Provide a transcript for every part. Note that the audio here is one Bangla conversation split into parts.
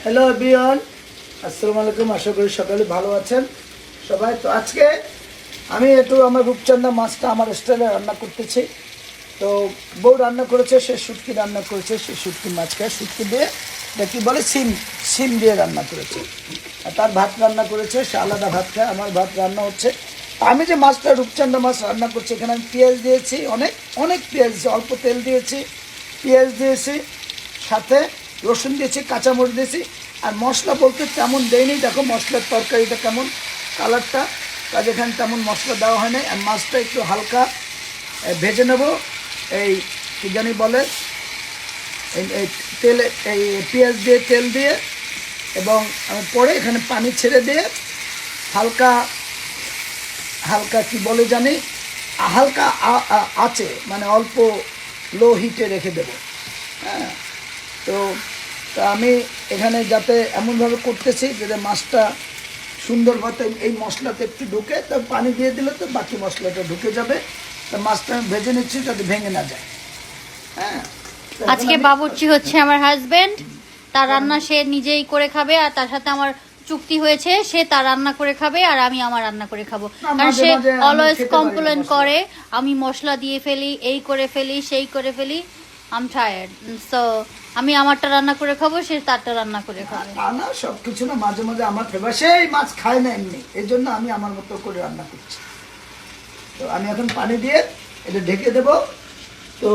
হ্যালো এভরিওয়ান, আসসালামু আলাইকুম। আশা করি সকালে ভালো আছেন সবাই। তো আজকে আমি একটু আমার রূপচাঁদা মাছটা আমার স্টাইলে রান্না করতেছি। তো বউ রান্না করেছে, সে শুটকি রান্না করেছে, সে শুটকি মাছকে শুটকি দিয়ে এটা কী বলে সিম সিম দিয়ে রান্না করেছে। আর তার ভাত রান্না করেছে, সে আলাদা ভাত খায়, আমার ভাত রান্না হচ্ছে। আমি যে মাছটা রূপচাঁদা মাছ রান্না করছি, এখানে আমি পেঁয়াজ দিয়েছি, অনেক অনেক পেঁয়াজ দিয়েছি, অল্প তেল দিয়েছি, পেঁয়াজ দিয়েছি, সাথে রসুন দিয়েছি, কাঁচামরিচ দিয়েছি। আর মশলা বলতে তেমন দেয়নি। দেখো মশলার তরকারিটা কেমন কালারটা, কাজে এখানে তেমন মশলা দেওয়া হয় নাই। আর মাছটা একটু হালকা ভেজে নেব, এই কী জানি বলে, এই তেলে, এই পেঁয়াজ দিয়ে তেল দিয়ে, এবং আমি পরে এখানে পানি ছেড়ে দিয়ে হালকা হালকা কি বলে জানি, হালকা আছে মানে অল্প লো হিটে রেখে দেবো। হ্যাঁ, তো আমি এখানে যাতে এমনভাবে করতেছি যাতে মাছটা সুন্দরভাবে এই মশলাতে একটু ঢুকে, তো পানি দিয়ে দিলে তো বাকি মশলাটা ঢুকে যাবে। তো মাছটা আমি ভেজে নিচ্ছি যাতে ভেঙে না যায়। হ্যাঁ, আজকে বাবুর্চি হচ্ছে আমার হাজবেন্ড। তার রান্না সে নিজেই করে খাবে, আর তার সাথে আমার চুক্তি হয়েছে সে তার রান্না করে খাবে আর আমি আমার রান্না করে খাবো। কারণ সে অলওয়েজ কমপ্লেন করে আমি মশলা দিয়ে ফেলি, এই করে ফেলি, সেই করে ফেলি। আই এম টায়ার্ড, সো আমি আমারটা রান্না করে খাবো, সে তারটা রান্না করে খাবে। না, সব কিছু না, মাঝে মাঝে আমার ফেভার, সেই মাছ খায় না এমনি, এই জন্য আমি আমার মতো করে রান্না করছি। তো আমি এখন পানি দিয়ে এটা ঢেকে দেব। তো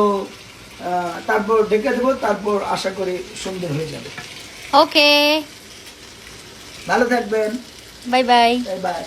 তারপর ঢেকে দেবো, তারপর আশা করি সুন্দর হয়ে যাবে। ওকে, ভালো থাকবেন, বাই বাই। Bye bye.